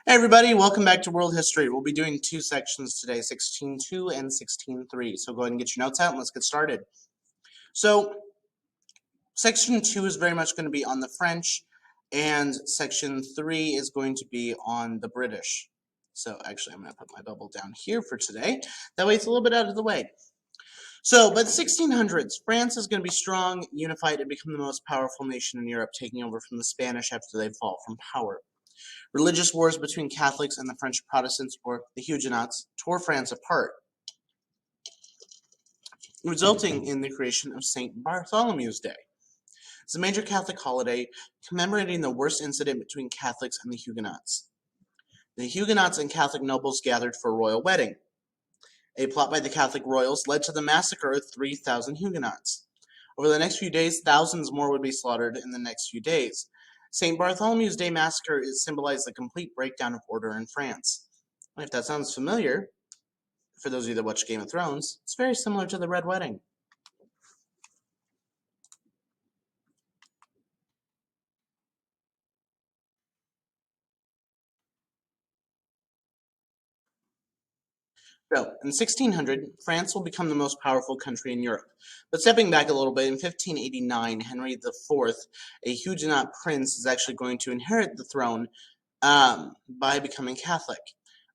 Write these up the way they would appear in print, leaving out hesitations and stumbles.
Hey everybody, welcome back to World History. We'll be doing two sections today, 16.2 and 16.3. So go ahead and get your notes out and let's get started. So section 2 is very much going to be on the French, and section 3 is going to be on the British. So actually I'm going to put my bubble down here for today. That way it's a little bit out of the way. So by the 1600s, France is going to be strong, unified, and become the most powerful nation in Europe, taking over from the Spanish after they fall from power. Religious wars between Catholics and the French Protestants, or the Huguenots, tore France apart, resulting in the creation of St. Bartholomew's Day. It's a major Catholic holiday commemorating the worst incident between Catholics and the Huguenots. The Huguenots and Catholic nobles gathered for a royal wedding. A plot by the Catholic royals led to the massacre of 3,000 Huguenots. Over the next few days, thousands more would be slaughtered in the next few days. St. Bartholomew's Day massacre is symbolized the complete breakdown of order in France. And if that sounds familiar, for those of you that watch Game of Thrones, it's very similar to the Red Wedding. So, in 1600, France will become the most powerful country in Europe. But stepping back a little bit, in 1589, Henry IV, a Huguenot prince, is actually going to inherit the throne by becoming Catholic.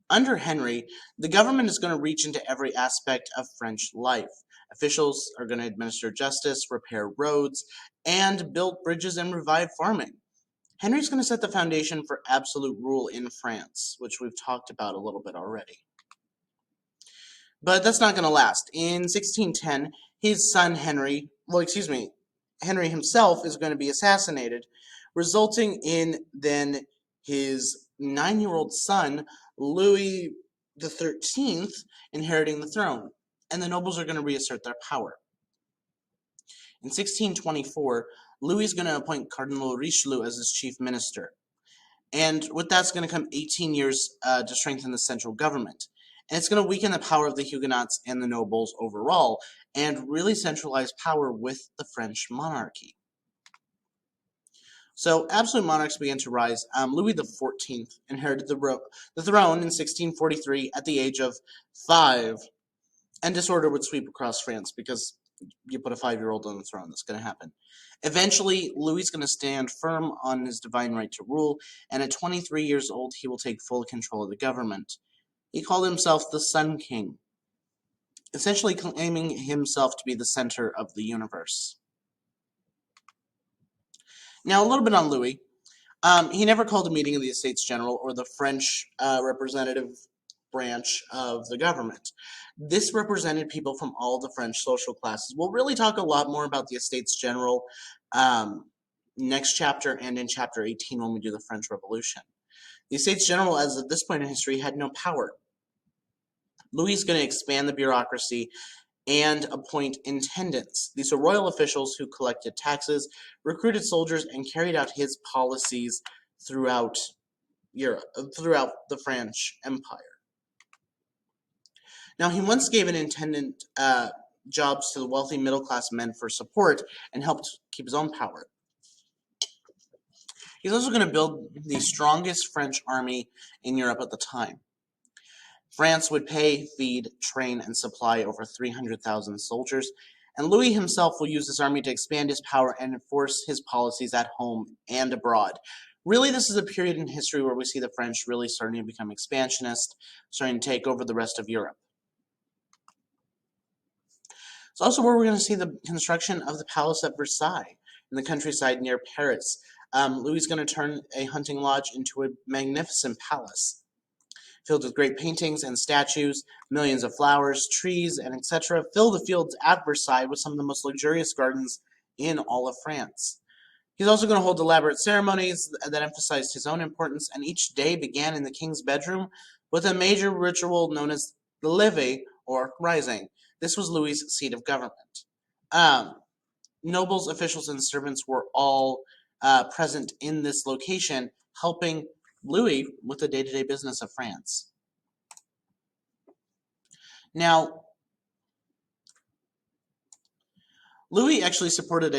Under Henry, the government is going to reach into every aspect of French life. Officials are going to administer justice, repair roads, and build bridges and revive farming. Henry's going to set the foundation for absolute rule in France, which we've talked about a little bit already. But that's not going to last. In 1610, his son Henry himself is going to be assassinated, resulting in then his 9-year-old son, Louis XIII, inheriting the throne, and the nobles are going to reassert their power. In 1624, Louis is going to appoint Cardinal Richelieu as his chief minister, and with that's going to come 18 years to strengthen the central government. And it's going to weaken the power of the Huguenots and the nobles overall, and really centralize power with the French monarchy. So absolute monarchs began to rise. Louis XIV inherited the throne in 1643 at the age of 5, and disorder would sweep across France because you put a 5-year-old on the throne. That's going to happen. Eventually, Louis is going to stand firm on his divine right to rule, and at 23 years old, he will take full control of the government. He called himself the Sun King, essentially claiming himself to be the center of the universe. Now, a little bit on Louis. He never called a meeting of the Estates General or the French representative branch of the government. This represented people from all the French social classes. We'll really talk a lot more about the Estates General next chapter and in chapter 18 when we do the French Revolution. The Estates General, as at this point in history, had no power. Louis is going to expand the bureaucracy and appoint intendants. These are royal officials who collected taxes, recruited soldiers, and carried out his policies throughout Europe, throughout the French Empire. Now, he once gave an intendant jobs to the wealthy middle-class men for support and helped keep his own power. He's also going to build the strongest French army in Europe at the time. France would pay, feed, train, and supply over 300,000 soldiers, and Louis himself will use this army to expand his power and enforce his policies at home and abroad. Really, this is a period in history where we see the French really starting to become expansionist, starting to take over the rest of Europe. It's also where we're going to see the construction of the Palace at Versailles in the countryside near Paris. Louis is going to turn a hunting lodge into a magnificent palace, filled with great paintings and statues, millions of flowers, trees, and etc. Fill the fields at Versailles with some of the most luxurious gardens in all of France. He's also going to hold elaborate ceremonies that emphasized his own importance, and each day began in the king's bedroom with a major ritual known as the levee, or rising. This was Louis' seat of government. Nobles, officials, and servants were all present in this location, helping Louis with the day-to-day business of France. Now, Louis actually supported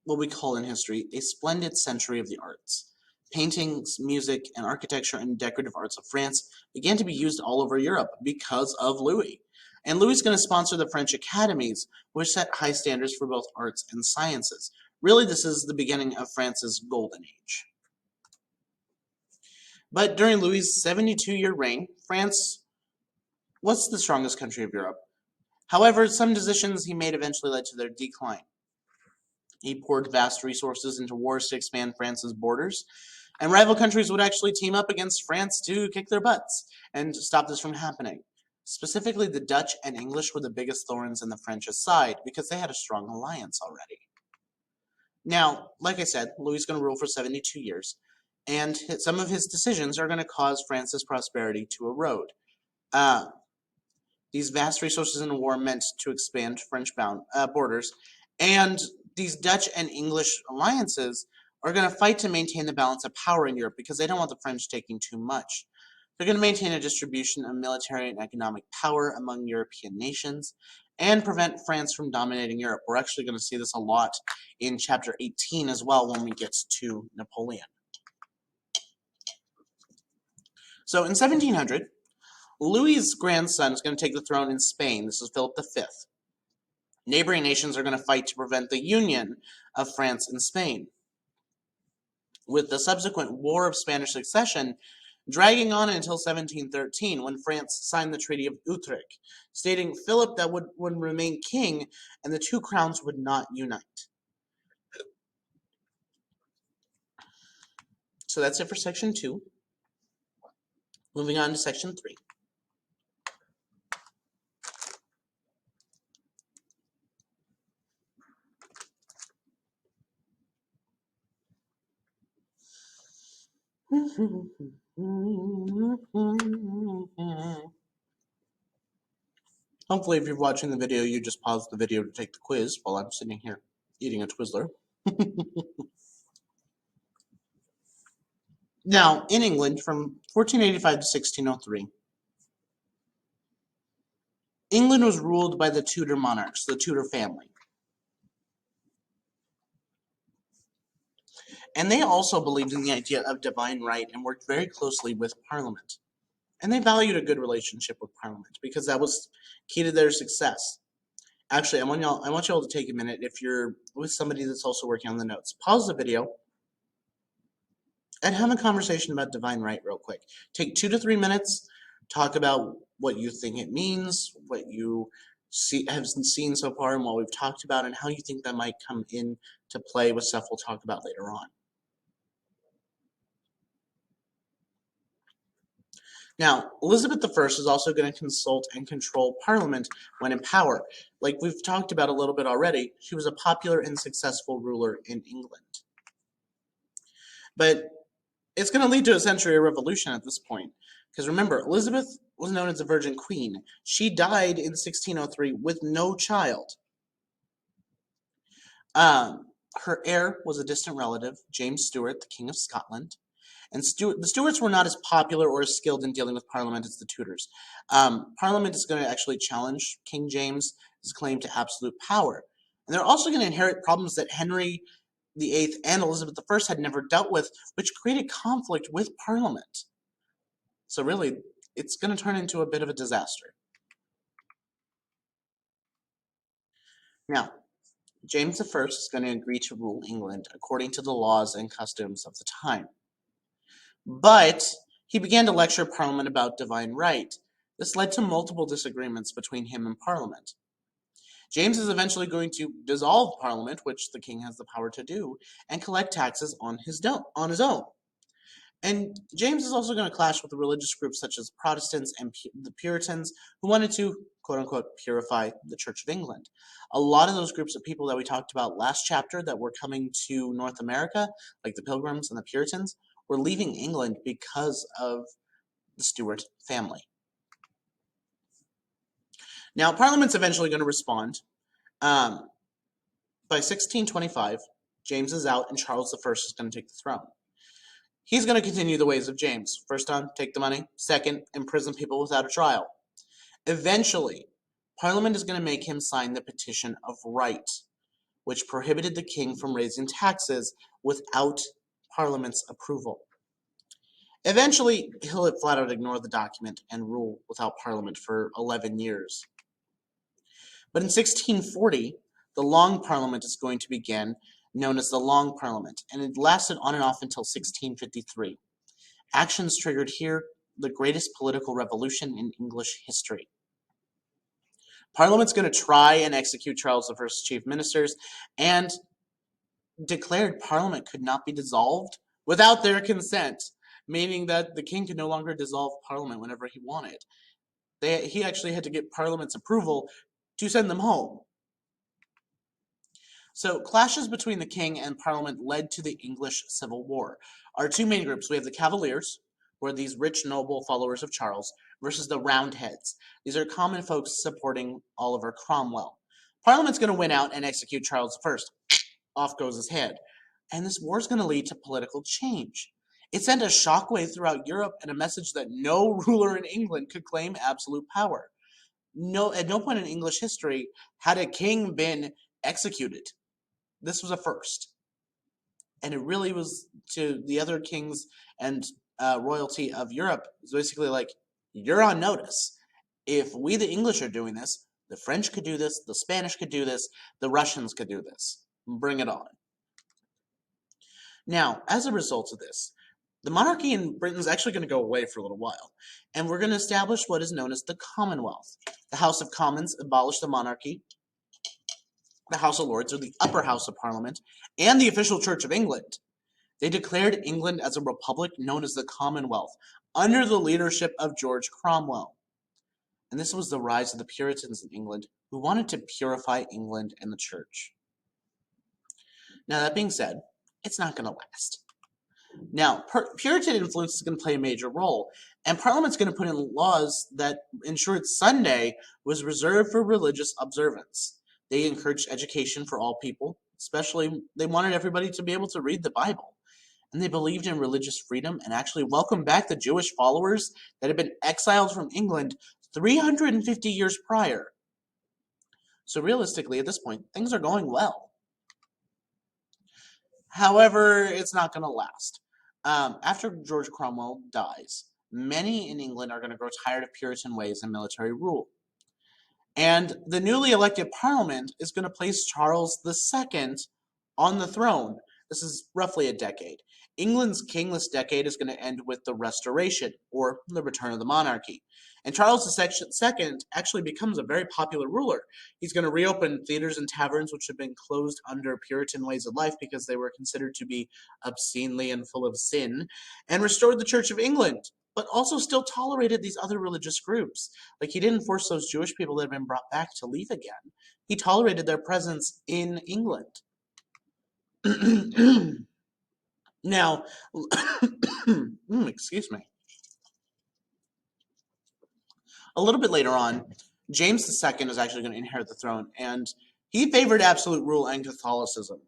what we call in history a splendid century of the arts. paintings, music, and architecture and decorative arts of France began to be used all over Europe because of Louis. And Louis is going to sponsor the French academies, which set high standards for both arts and sciences. Really, this is the beginning of France's golden age. But during Louis's 72-year reign, France was the strongest country of Europe. However, some decisions he made eventually led to their decline. He poured vast resources into wars to expand France's borders, and rival countries would actually team up against France to kick their butts and stop this from happening. Specifically, the Dutch and English were the biggest thorns in the French's side because they had a strong alliance already. Now, like I said, Louis is going to rule for 72 years, and some of his decisions are going to cause France's prosperity to erode. These vast resources in war meant to expand French borders, and these Dutch and English alliances are going to fight to maintain the balance of power in Europe because they don't want the French taking too much. They're going to maintain a distribution of military and economic power among European nations and prevent France from dominating Europe. We're actually going to see this a lot in chapter 18 as well when we get to Napoleon. So in 1700, Louis's grandson is going to take the throne in Spain. This is Philip V. Neighboring nations are going to fight to prevent the union of France and Spain, with the subsequent War of Spanish Succession dragging on until 1713, when France signed the Treaty of Utrecht, stating Philip that would remain king and the two crowns would not unite. So that's it for section 2. Moving on to section 3. Hopefully, if you're watching the video, you just pause the video to take the quiz while I'm sitting here eating a Twizzler. Now, in England, from 1485 to 1603, England was ruled by the Tudor monarchs, the Tudor family. And they also believed in the idea of divine right and worked very closely with Parliament. And they valued a good relationship with Parliament because that was key to their success. Actually, I want y'all to take a minute, if you're with somebody that's also working on the notes, pause the video and have a conversation about divine right real quick. Take 2 to 3 minutes, talk about what you think it means, what you have seen so far and what we've talked about, and how you think that might come into play with stuff we'll talk about later on. Now, Elizabeth I is also going to consult and control Parliament when in power. Like we've talked about a little bit already, she was a popular and successful ruler in England. But it's going to lead to essentially a revolution at this point. Because remember, Elizabeth was known as the Virgin Queen. She died in 1603 with no child. Her heir was a distant relative, James Stuart, the King of Scotland. And the Stuarts were not as popular or as skilled in dealing with Parliament as the Tudors. Parliament is going to actually challenge King James's claim to absolute power. And they're also going to inherit problems that Henry VIII and Elizabeth I had never dealt with, which created conflict with Parliament. So really, it's going to turn into a bit of a disaster. Now, James I is going to agree to rule England according to the laws and customs of the time. But he began to lecture Parliament about divine right. This led to multiple disagreements between him and Parliament. James is eventually going to dissolve Parliament, which the king has the power to do, and collect taxes on his own. And James is also going to clash with the religious groups such as Protestants and the Puritans, who wanted to, quote-unquote, purify the Church of England. A lot of those groups of people that we talked about last chapter that were coming to North America, like the Pilgrims and the Puritans, were leaving England because of the Stuart family. Now, Parliament's eventually going to respond. By 1625, James is out and Charles I is going to take the throne. He's going to continue the ways of James. First on, take the money. Second, imprison people without a trial. Eventually, Parliament is going to make him sign the Petition of Right, which prohibited the king from raising taxes without Parliament's approval. Eventually, he'll flat out ignore the document and rule without Parliament for 11 years. But in 1640, the Long Parliament is going to begin, known as the Long Parliament, and it lasted on and off until 1653. Actions triggered here the greatest political revolution in English history. Parliament's going to try and execute Charles I's chief ministers and declared Parliament could not be dissolved without their consent, meaning that the king could no longer dissolve Parliament whenever he wanted. He actually had to get Parliament's approval to send them home. So clashes between the king and Parliament led to the English Civil War. Our two main groups, we have the Cavaliers, who are these rich, noble followers of Charles, versus the Roundheads. These are common folks supporting Oliver Cromwell. Parliament's going to win out and execute Charles I. Off goes his head. And this war is going to lead to political change. It sent a shockwave throughout Europe and a message that no ruler in England could claim absolute power. At no point in English history had a king been executed. This was a first. And it really was to the other kings and royalty of Europe. It's basically like, you're on notice. If we, the English, are doing this, the French could do this, the Spanish could do this, the Russians could do this. Bring it on. Now, as a result of this, the monarchy in Britain is actually going to go away for a little while, and we're going to establish what is known as the Commonwealth. The House of Commons abolished the monarchy, the House of Lords, or the upper house of Parliament, and the official Church of England. They declared England as a republic known as the Commonwealth, under the leadership of George Cromwell. And this was the rise of the Puritans in England, who wanted to purify England and the Church. Now, that being said, it's not going to last. Now, Puritan influence is going to play a major role, and Parliament's going to put in laws that ensured Sunday was reserved for religious observance. They encouraged education for all people, especially they wanted everybody to be able to read the Bible. And they believed in religious freedom and actually welcomed back the Jewish followers that had been exiled from England 350 years prior. So realistically, at this point, things are going well. However, it's not going to last. After George Cromwell dies, many in England are going to grow tired of Puritan ways and military rule. And the newly elected Parliament is going to place Charles II on the throne. This is roughly a decade. England's kingless decade is going to end with the Restoration, or the return of the monarchy. And Charles II actually becomes a very popular ruler. He's going to reopen theaters and taverns, which have been closed under Puritan ways of life because they were considered to be obscenely and full of sin, and restored the Church of England, but also still tolerated these other religious groups. Like, he didn't force those Jewish people that had been brought back to leave again. He tolerated their presence in England. Now, excuse me. A little bit later on, James II is actually going to inherit the throne, and he favored absolute rule and Catholicism.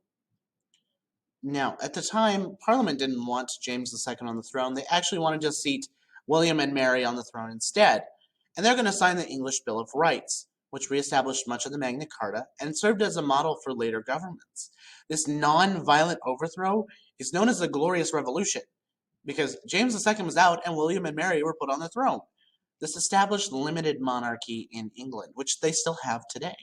Now, at the time, Parliament didn't want James II on the throne. They actually wanted to seat William and Mary on the throne instead. And they're going to sign the English Bill of Rights, which reestablished much of the Magna Carta and served as a model for later governments. This non-violent overthrow is known as the Glorious Revolution, because James II was out and William and Mary were put on the throne. This established limited monarchy in England, which they still have today.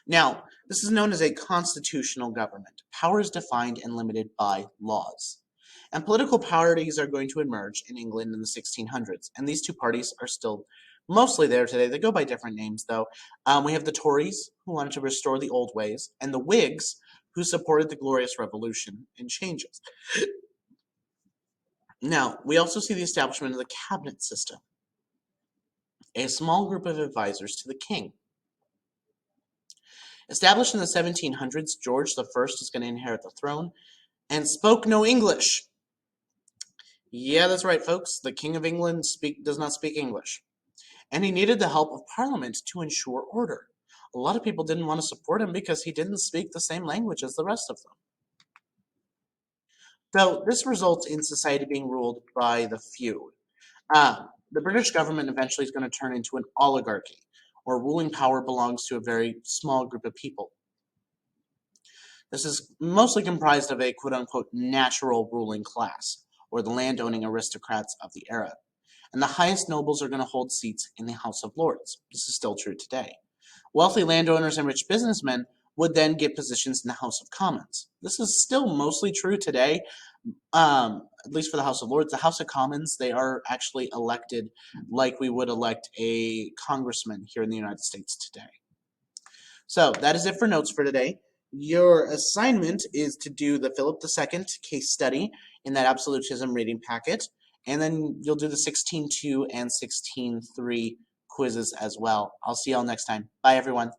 Now, this is known as a constitutional government. Power is defined and limited by laws. And political parties are going to emerge in England in the 1600s, and these two parties are still mostly there today. They go by different names, though. We have the Tories, who wanted to restore the old ways, and the Whigs, who supported the Glorious Revolution and changes. Now, we also see the establishment of the cabinet system, a small group of advisors to the king. Established in the 1700s, George I is going to inherit the throne and spoke no English. Yeah, that's right, folks. The King of England does not speak English. And he needed the help of Parliament to ensure order. A lot of people didn't want to support him because he didn't speak the same language as the rest of them. So this results in society being ruled by the few. The British government eventually is going to turn into an oligarchy, where ruling power belongs to a very small group of people. This is mostly comprised of a quote-unquote natural ruling class, or the landowning aristocrats of the era. And the highest nobles are going to hold seats in the House of Lords. This is still true today. Wealthy landowners and rich businessmen would then get positions in the House of Commons. This is still mostly true today, at least for the House of Lords. The House of Commons, they are actually elected like we would elect a congressman here in the United States today. So that is it for notes for today. Your assignment is to do the Philip II case study in that absolutism reading packet, and then you'll do the 16.2 and 16.3 quizzes as well. I'll see y'all next time. Bye, everyone.